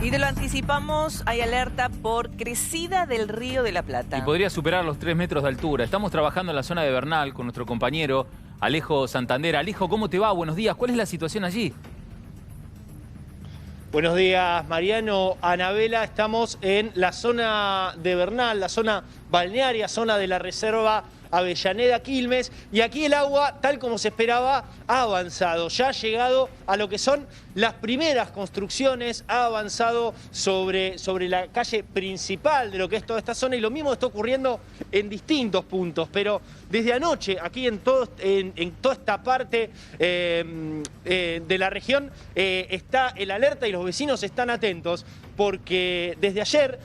Y te lo anticipamos, hay alerta por crecida del Río de la Plata. Y podría superar los 3 metros de altura. Estamos trabajando en la zona de Bernal con nuestro compañero Alejo Santander. Alejo, ¿cómo te va? Buenos días. ¿Cuál es la situación allí? Buenos días, Mariano, Anabela. Estamos en la zona de Bernal, la zona balnearia, zona de la reserva Avellaneda Quilmes, y aquí el agua, tal como se esperaba, ha avanzado, ya ha llegado a lo que son las primeras construcciones, ha avanzado sobre la calle principal de lo que es toda esta zona, y lo mismo está ocurriendo en distintos puntos, pero desde anoche, aquí en toda esta parte de la región, está el alerta y los vecinos están atentos, porque desde ayer,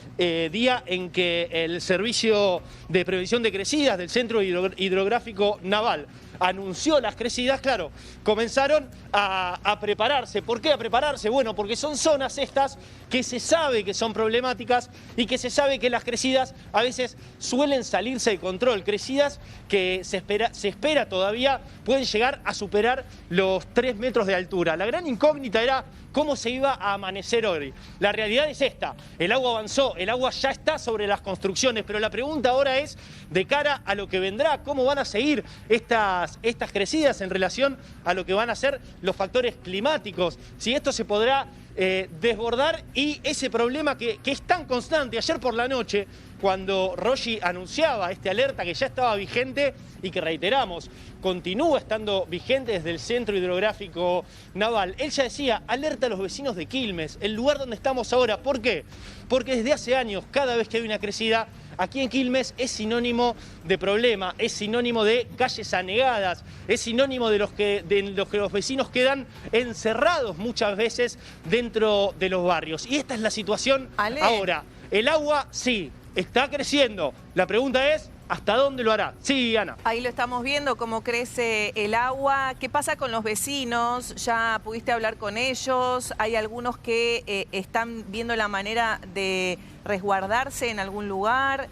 día en que el Servicio de Prevención de Crecidas del Centro Hidrográfico Naval anunció las crecidas, claro, comenzaron a prepararse. ¿Por qué a prepararse? Bueno, porque son zonas estas que se sabe que son problemáticas y que se sabe que las crecidas a veces suelen salirse de control. Crecidas que se espera todavía pueden llegar a superar los 3 metros de altura. La gran incógnita era cómo se iba a amanecer hoy. La realidad es esta: el agua avanzó, el agua ya está sobre las construcciones, pero la pregunta ahora es, de cara a lo que vendrá, ¿cómo van a seguir estas crecidas en relación a lo que van a ser los factores climáticos? Si esto se podrá desbordar, y ese problema que es tan constante. Ayer por la noche, cuando Rossi anunciaba este alerta que ya estaba vigente y que, reiteramos, continúa estando vigente desde el Centro Hidrográfico Naval, él ya decía: alerta a los vecinos de Quilmes, el lugar donde estamos ahora. ¿Por qué? Porque desde hace años, cada vez que hay una crecida aquí en Quilmes, es sinónimo de problema, es sinónimo de calles anegadas, es sinónimo de los que los vecinos quedan encerrados muchas veces dentro de los barrios. Y esta es la situación ahora. El agua, sí, está creciendo. La pregunta es, ¿hasta dónde lo hará? Sí, Ana. Ahí lo estamos viendo, cómo crece el agua. ¿Qué pasa con los vecinos? ¿Ya pudiste hablar con ellos? ¿Hay algunos que están viendo la manera de resguardarse en algún lugar?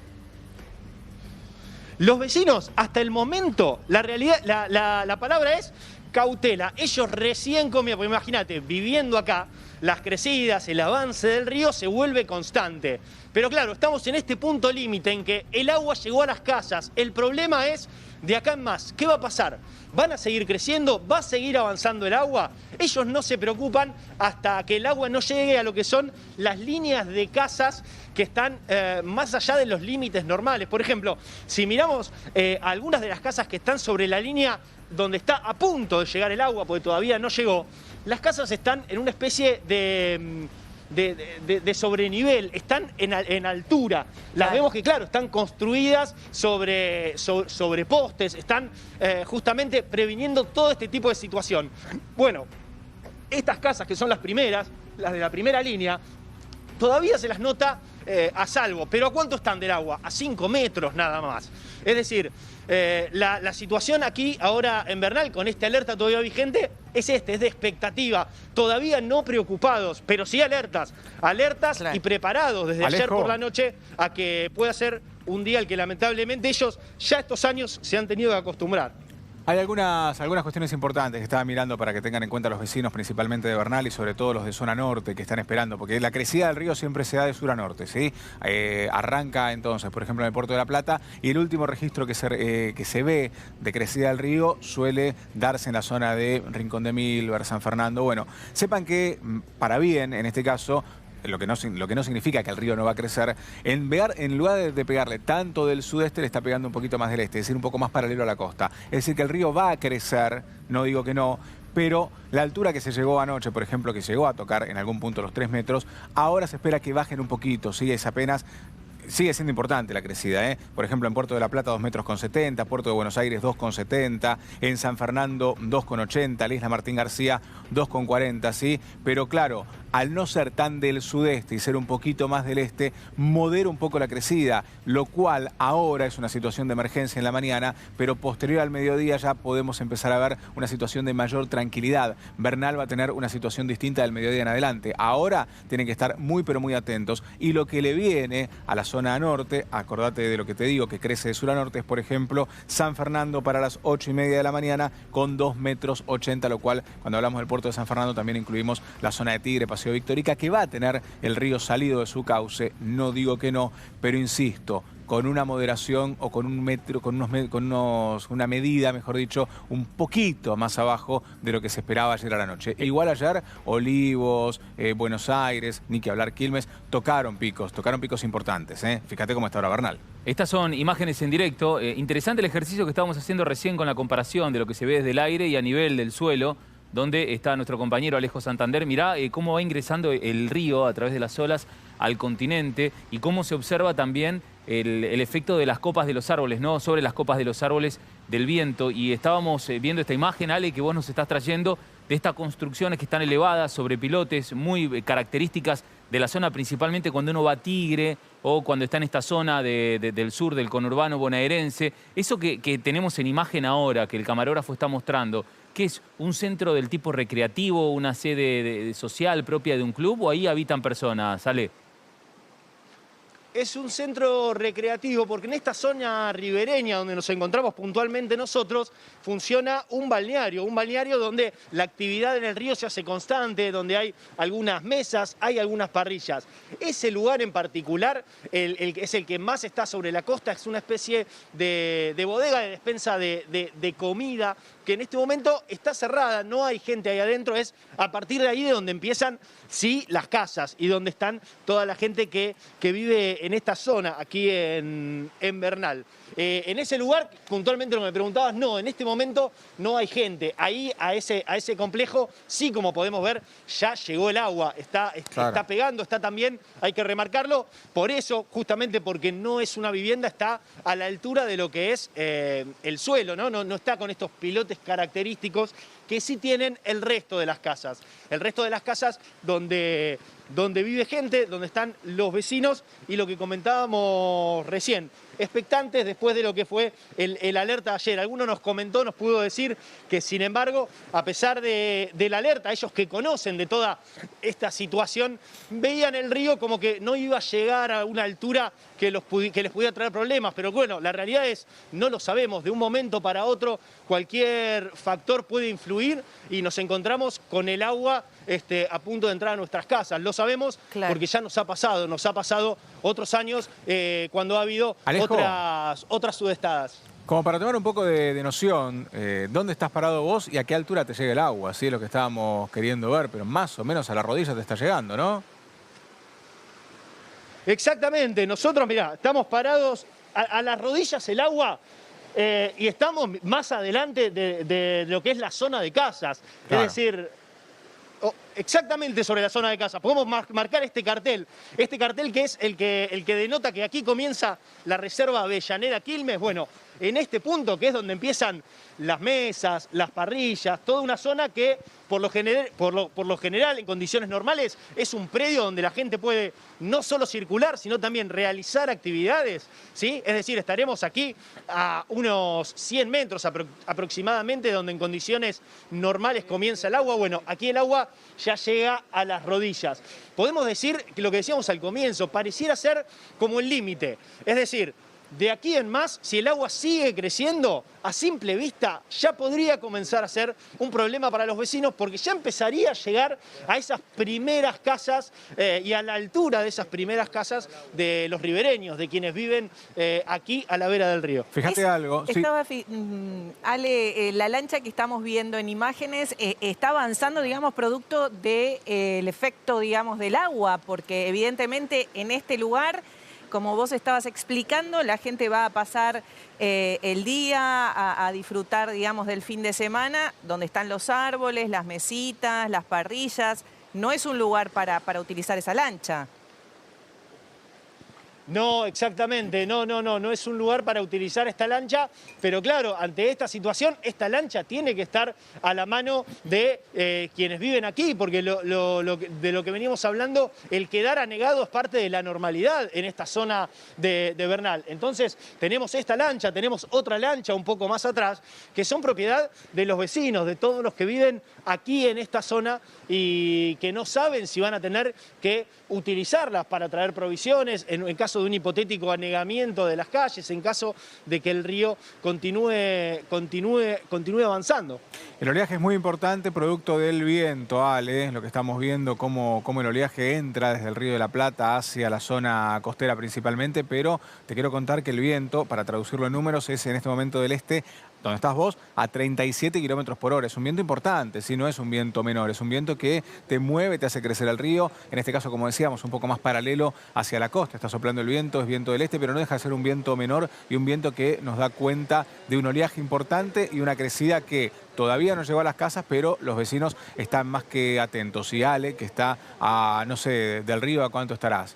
Los vecinos, hasta el momento, la realidad, la palabra es cautela. Ellos recién comían, porque imagínate, viviendo acá, las crecidas, el avance del río se vuelve constante. Pero claro, estamos en este punto límite en que el agua llegó a las casas. El problema es, de acá en más, ¿qué va a pasar? ¿Van a seguir creciendo? ¿Va a seguir avanzando el agua? Ellos no se preocupan hasta que el agua no llegue a lo que son las líneas de casas que están más allá de los límites normales. Por ejemplo, si miramos algunas de las casas que están sobre la línea donde está a punto de llegar el agua, porque todavía no llegó, las casas están en una especie de sobrenivel, están en altura. Las vemos que, claro, están construidas sobre postes, están justamente previniendo todo este tipo de situación. Bueno, estas casas, que son las primeras, las de la primera línea, todavía se las nota a salvo. ¿Pero a cuánto están del agua? A 5 metros nada más. Es decir, la situación aquí ahora en Bernal, con esta alerta todavía vigente, es de expectativa. Todavía no preocupados, pero sí alertas. Claro. Y preparados desde ayer por la noche a que pueda ser un día al que lamentablemente ellos ya estos años se han tenido que acostumbrar. Hay algunas cuestiones importantes que estaba mirando para que tengan en cuenta los vecinos, principalmente de Bernal y sobre todo los de zona norte, que están esperando, porque la crecida del río siempre se da de sur a norte, ¿sí? Arranca entonces, por ejemplo, en el Puerto de la Plata, y el último registro que se ve de crecida del río suele darse en la zona de Rincón de Milver, San Fernando. Bueno, sepan que, para bien, en este caso, lo que no significa que el río no va a crecer, en lugar de pegarle tanto del sudeste, le está pegando un poquito más del este, es decir, un poco más paralelo a la costa. Es decir, que el río va a crecer, no digo que no, pero la altura que se llegó anoche, por ejemplo, que llegó a tocar en algún punto los 3 metros, ahora se espera que bajen un poquito, ¿sí? Es apenas... Sigue siendo importante la crecida, ¿eh? Por ejemplo, en Puerto de la Plata 2,70 metros, Puerto de Buenos Aires 2,70, en San Fernando 2,80, la Isla Martín García 2,40, ¿sí? Pero claro, al no ser tan del sudeste y ser un poquito más del este, modera un poco la crecida, lo cual ahora es una situación de emergencia en la mañana, pero posterior al mediodía ya podemos empezar a ver una situación de mayor tranquilidad. Bernal va a tener una situación distinta del mediodía en adelante. Ahora tienen que estar muy pero muy atentos, y lo que le viene a la zona norte. Acordate de lo que te digo, que crece de sur a norte, es por ejemplo San Fernando para las 8:30 de la mañana con 2,80 metros, lo cual cuando hablamos del puerto de San Fernando también incluimos la zona de Tigre, Paseo Victórica, que va a tener el río salido de su cauce. No digo que no, pero insisto, con una moderación o con un metro, una medida, mejor dicho, un poquito más abajo de lo que se esperaba ayer a la noche. E igual ayer, Olivos, Buenos Aires, ni que hablar Quilmes, tocaron picos importantes. Fíjate cómo está ahora Bernal. Estas son imágenes en directo. Interesante el ejercicio que estábamos haciendo recién con la comparación de lo que se ve desde el aire y a nivel del suelo, donde está nuestro compañero Alejo Santander. Mirá cómo va ingresando el río a través de las olas al continente y cómo se observa también el efecto de las copas de los árboles, ¿no? Sobre las copas de los árboles del viento. Y estábamos viendo esta imagen, Ale, que vos nos estás trayendo, de estas construcciones que están elevadas sobre pilotes, muy características de la zona, principalmente cuando uno va a Tigre o cuando está en esta zona del sur, del conurbano bonaerense. Eso que tenemos en imagen ahora, que el camarógrafo está mostrando, ¿qué es? ¿Un centro del tipo recreativo, una sede social propia de un club o ahí habitan personas, Ale? Es un centro recreativo porque en esta zona ribereña donde nos encontramos puntualmente nosotros funciona un balneario donde la actividad en el río se hace constante, donde hay algunas mesas, hay algunas parrillas. Ese lugar en particular es el que más está sobre la costa, es una especie de bodega de despensa de comida que en este momento está cerrada, no hay gente ahí adentro, es a partir de ahí de donde empiezan, sí, las casas y donde están toda la gente que vive en esta zona, aquí en Bernal. En ese lugar, puntualmente lo que me preguntabas, no, en este momento no hay gente. Ahí, a ese complejo, sí, como podemos ver, ya llegó el agua, está pegando, está también, hay que remarcarlo, por eso, justamente porque no es una vivienda, está a la altura de lo que es el suelo, ¿no? No está con estos pilotes característicos que sí tienen el resto de las casas. El resto de las casas donde vive gente, donde están los vecinos y lo que comentábamos recién, expectantes después de lo que fue el alerta ayer. Alguno nos comentó, nos pudo decir que sin embargo, a pesar del alerta, ellos que conocen de toda esta situación, veían el río como que no iba a llegar a una altura que les pudiera traer problemas, pero bueno, la realidad es, no lo sabemos, de un momento para otro cualquier factor puede influir y nos encontramos con el agua a punto de entrar a nuestras casas. Lo sabemos porque ya nos ha pasado otros años cuando ha habido otras sudestadas. Como para tomar un poco de noción, ¿dónde estás parado vos y a qué altura te llega el agua? Así es lo que estábamos queriendo ver, pero más o menos a la rodilla te está llegando, ¿no? Exactamente, nosotros, mirá, estamos parados a las rodillas el agua y estamos más adelante de lo que es la zona de casas. Claro. Es decir, exactamente sobre la zona de casa. Podemos marcar este cartel que es el que denota que aquí comienza la reserva Avellaneda Quilmes. Bueno, en este punto que es donde empiezan las mesas, las parrillas, toda una zona que por lo general en condiciones normales es un predio donde la gente puede no solo circular, sino también realizar actividades, ¿sí? Es decir, estaremos aquí a unos 100 metros aproximadamente, donde en condiciones normales comienza el agua. Bueno, aquí el agua ya llega a las rodillas. Podemos decir que lo que decíamos al comienzo, pareciera ser como el límite. Es decir, de aquí en más, si el agua sigue creciendo, a simple vista ya podría comenzar a ser un problema para los vecinos porque ya empezaría a llegar a esas primeras casas y a la altura de esas primeras casas de los ribereños, de quienes viven aquí a la vera del río. Fíjate algo. Ale, la lancha que estamos viendo en imágenes está avanzando, digamos, producto del efecto, digamos, del agua, porque evidentemente en este lugar, como vos estabas explicando, la gente va a pasar el día a disfrutar, digamos, del fin de semana, donde están los árboles, las mesitas, las parrillas. No es un lugar para utilizar esa lancha. No, exactamente, no es un lugar para utilizar esta lancha, pero claro, ante esta situación, esta lancha tiene que estar a la mano de quienes viven aquí, porque de lo que veníamos hablando, el quedar anegado es parte de la normalidad en esta zona de Bernal. Entonces, tenemos esta lancha, tenemos otra lancha un poco más atrás, que son propiedad de los vecinos, de todos los que viven aquí en esta zona y que no saben si van a tener que utilizarlas para traer provisiones, en caso caso de un hipotético anegamiento de las calles, en caso de que el río continúe avanzando. El oleaje es muy importante, producto del viento, Ale, lo que estamos viendo, cómo el oleaje entra desde el Río de la Plata hacia la zona costera principalmente, pero te quiero contar que el viento, para traducirlo en números, es en este momento del este, donde estás vos, a 37 kilómetros por hora. Es un viento importante, ¿sí? No es un viento menor, es un viento que te mueve, te hace crecer el río. En este caso, como decíamos, un poco más paralelo hacia la costa. Está soplando el viento, es viento del este, pero no deja de ser un viento menor y un viento que nos da cuenta de un oleaje importante y una crecida que todavía no llegó a las casas, pero los vecinos están más que atentos. Y Ale, que está a, no sé, del río, ¿a cuánto estarás?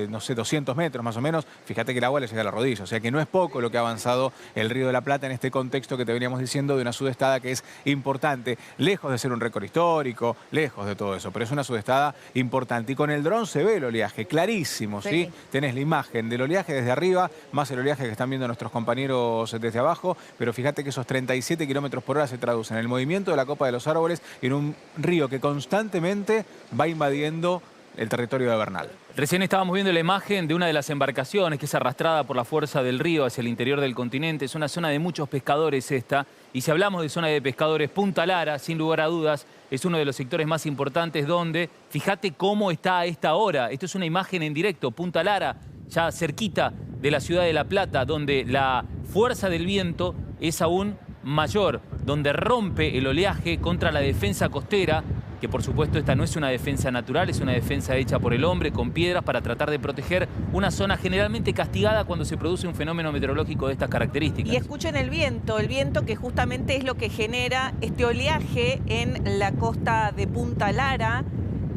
No sé, 200 metros más o menos, fíjate que el agua le llega a la rodilla, o sea que no es poco lo que ha avanzado el Río de la Plata en este contexto que te veníamos diciendo de una sudestada que es importante, lejos de ser un récord histórico, lejos de todo eso, pero es una sudestada importante y con el dron se ve el oleaje, clarísimo, ¿sí? Tenés la imagen del oleaje desde arriba, más el oleaje que están viendo nuestros compañeros desde abajo, pero fíjate que esos 37 kilómetros por hora se traducen en el movimiento de la copa de los árboles en un río que constantemente va invadiendo el territorio de Bernal. Recién estábamos viendo la imagen de una de las embarcaciones que es arrastrada por la fuerza del río hacia el interior del continente. Es una zona de muchos pescadores esta. Y si hablamos de zona de pescadores, Punta Lara, sin lugar a dudas, es uno de los sectores más importantes donde, fíjate cómo está a esta hora. Esto es una imagen en directo. Punta Lara, ya cerquita de la ciudad de La Plata, donde la fuerza del viento es aún mayor, donde rompe el oleaje contra la defensa costera, que por supuesto esta no es una defensa natural, es una defensa hecha por el hombre con piedras para tratar de proteger una zona generalmente castigada cuando se produce un fenómeno meteorológico de estas características. Y escuchen el viento que justamente es lo que genera este oleaje en la costa de Punta Lara.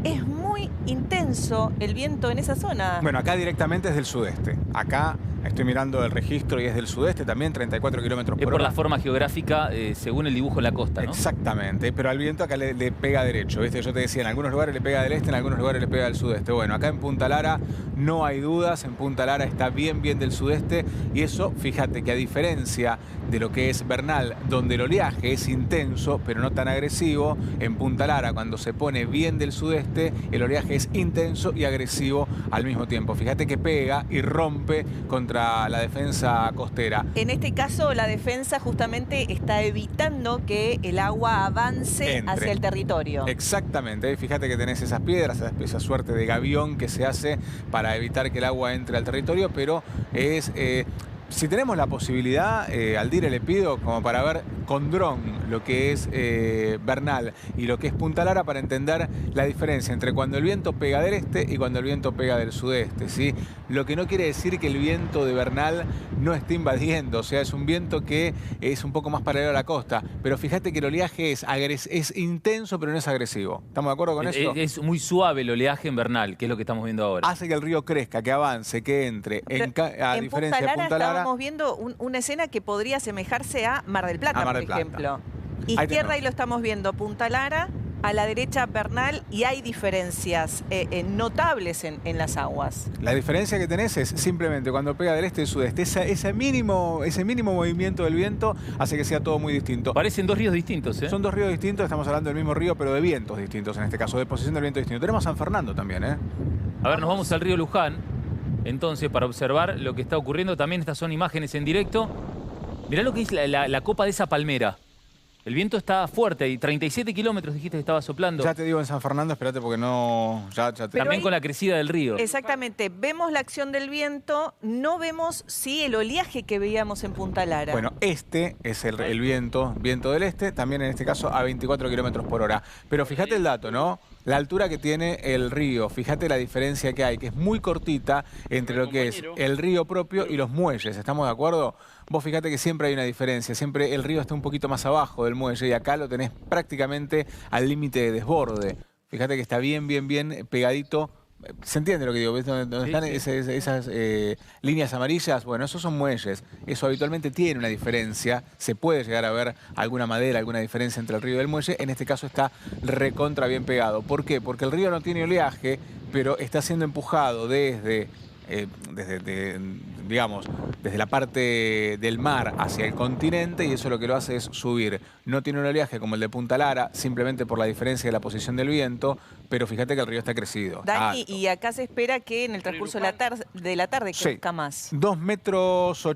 Es muy intenso el viento en esa zona. Bueno, acá directamente es del sudeste. Acá estoy mirando el registro y es del sudeste también, 34 kilómetros por hora. Es por la forma geográfica, según el dibujo en la costa, ¿no? Exactamente, pero al viento acá le pega derecho, ¿viste? Yo te decía, en algunos lugares le pega del este, en algunos lugares le pega del sudeste. Bueno, acá en Punta Lara no hay dudas, en Punta Lara está bien del sudeste y eso, fíjate que a diferencia de lo que es Bernal, donde el oleaje es intenso, pero no tan agresivo, en Punta Lara, cuando se pone bien del sudeste, el oleaje es intenso y agresivo al mismo tiempo. Fíjate que pega y rompe contra la defensa costera. En este caso, la defensa justamente está evitando que el agua avance hacia el territorio. Exactamente. Fíjate que tenés esas piedras, esa suerte de gavión que se hace para evitar que el agua entre al territorio, pero es... si tenemos la posibilidad, al Dire le pido como para ver con dron lo que es Bernal y lo que es Punta Lara para entender la diferencia entre cuando el viento pega del este y cuando el viento pega del sudeste, ¿sí? Lo que no quiere decir que el viento de Bernal no esté invadiendo, o sea, es un viento que es un poco más paralelo a la costa, pero fíjate que el oleaje es intenso pero no es agresivo. ¿Estamos de acuerdo con eso? Es muy suave el oleaje en Bernal, que es lo que estamos viendo ahora. Hace que el río crezca, que avance, que entre. A diferencia de Punta Lara, estábamos viendo una escena que podría asemejarse a Mar del Plata, por ejemplo. Izquierda, ahí lo estamos viendo, Punta Lara, a la derecha Bernal, y hay diferencias notables en las aguas. La diferencia que tenés es simplemente cuando pega del este y sudeste. Ese mínimo movimiento del viento hace que sea todo muy distinto. Parecen dos ríos distintos, ¿eh? Son dos ríos distintos, estamos hablando del mismo río, pero de vientos distintos en este caso, de posición del viento distinto. Tenemos San Fernando también, ¿eh? A ver, nos vamos al río Luján, entonces, para observar lo que está ocurriendo. También estas son imágenes en directo. Mirá lo que es la copa de esa palmera. El viento está fuerte y 37 kilómetros dijiste que estaba soplando. Ya te digo en San Fernando, espérate porque no... También con la crecida del río. Exactamente. Vemos la acción del viento, no vemos el oleaje que veíamos en Punta Lara. Bueno, este es el viento del este, también en este caso a 24 kilómetros por hora. Pero fíjate el dato, ¿no? La altura que tiene el río, fíjate la diferencia que hay, que es muy cortita entre lo que es el río propio y los muelles, ¿estamos de acuerdo? Vos fíjate que siempre hay una diferencia, siempre el río está un poquito más abajo del muelle y acá lo tenés prácticamente al límite de desborde. Fíjate que está bien pegadito. ¿Se entiende lo que digo? ¿Ves dónde están esas líneas amarillas? Bueno, esos son muelles. Eso habitualmente tiene una diferencia. Se puede llegar a ver alguna madera, alguna diferencia entre el río y el muelle. En este caso está recontra bien pegado. ¿Por qué? Porque el río no tiene oleaje, pero está siendo empujado desde la parte del mar hacia el continente y eso lo que lo hace es subir. No tiene un oleaje como el de Punta Lara, simplemente por la diferencia de la posición del viento, pero fíjate que el río está crecido. Dani, alto. y acá se espera que en el transcurso de la tarde crezca más. 2,80 metros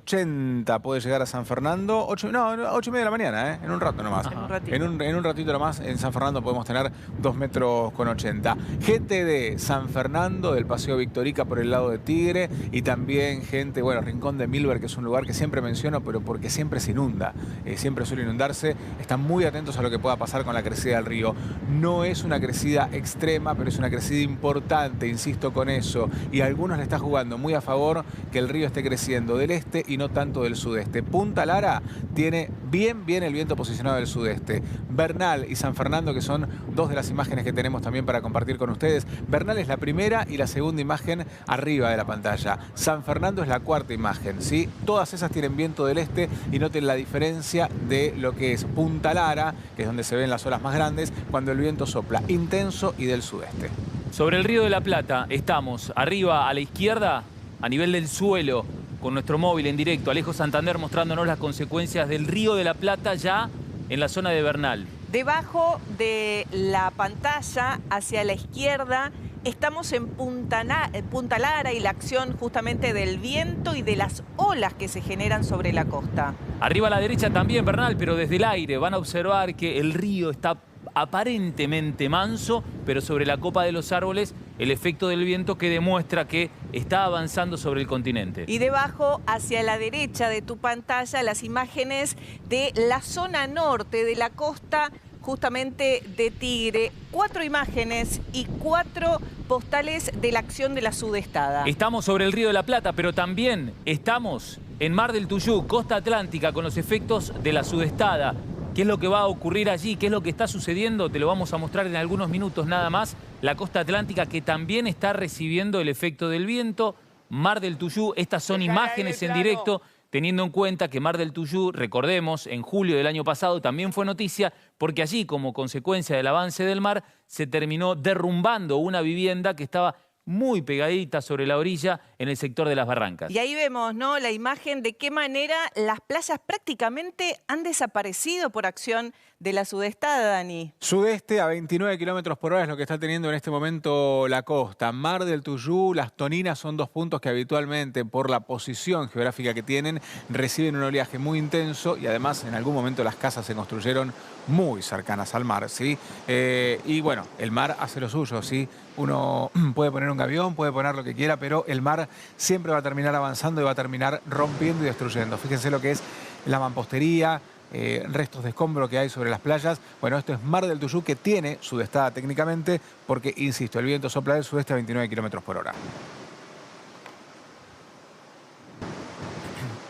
puede llegar a San Fernando. 8:30 de la mañana, ¿eh? En un rato nomás. En un ratito. En un ratito nomás en San Fernando podemos tener 2,80 metros. Gente de San Fernando, del Paseo Victorica por el lado de Tigre, y también gente, bueno, Rincón de Milver, que es un lugar que siempre menciono, pero porque siempre se inunda. Siempre suele inundarse. Están muy atentos a lo que pueda pasar con la crecida del río. No es una crecida extrema, pero es una crecida importante, insisto con eso. Y a algunos le está jugando muy a favor que el río esté creciendo del este y no tanto del sudeste. Punta Lara tiene bien el viento posicionado del sudeste. Bernal y San Fernando, que son dos de las imágenes que tenemos también para compartir con ustedes. Bernal es la primera y la segunda imagen arriba de la pantalla. San Fernando es la cuarta imagen, ¿sí? Todas esas tienen viento del este y noten la diferencia de lo que es Punta Lara, que es donde se ven las olas más grandes, cuando el viento sopla intenso y del sudeste. Sobre el Río de la Plata estamos arriba a la izquierda, a nivel del suelo, con nuestro móvil en directo. Alejo Santander mostrándonos las consecuencias del Río de la Plata ya en la zona de Bernal. Debajo de la pantalla, hacia la izquierda, estamos en Punta Lara y la acción justamente del viento y de las olas que se generan sobre la costa. Arriba a la derecha también Bernal, pero desde el aire van a observar que el río está aparentemente manso, pero sobre la copa de los árboles el efecto del viento que demuestra que está avanzando sobre el continente. Y debajo, hacia la derecha de tu pantalla, las imágenes de la zona norte de la costa, justamente de Tigre. 4 imágenes y 4 postales de la acción de la sudestada. Estamos sobre el Río de la Plata, pero también estamos en Mar del Tuyú, costa atlántica, con los efectos de la sudestada. ¿Qué es lo que va a ocurrir allí? ¿Qué es lo que está sucediendo? Te lo vamos a mostrar en algunos minutos nada más. La costa atlántica que también está recibiendo el efecto del viento. Mar del Tuyú, estas son imágenes en directo, teniendo en cuenta que Mar del Tuyú, recordemos, en julio del año pasado también fue noticia, porque allí, como consecuencia del avance del mar, se terminó derrumbando una vivienda que estaba muy pegadita sobre la orilla en el sector de las Barrancas. Y ahí vemos, ¿no?, la imagen de qué manera las playas prácticamente han desaparecido por acción de la sudestada, Dani. Sudeste a 29 kilómetros por hora es lo que está teniendo en este momento la costa. Mar del Tuyú, Las Toninas son 2 puntos que habitualmente, por la posición geográfica que tienen, reciben un oleaje muy intenso y además en algún momento las casas se construyeron muy cercanas al mar, ¿sí? Y bueno, el mar hace lo suyo, ¿sí? Uno puede poner un gavión, puede poner lo que quiera, pero el mar siempre va a terminar avanzando y va a terminar rompiendo y destruyendo. Fíjense lo que es la mampostería, restos de escombro que hay sobre las playas. Bueno, esto es Mar del Tuyú, que tiene sudestada técnicamente porque, insisto, el viento sopla del sudeste a 29 kilómetros por hora.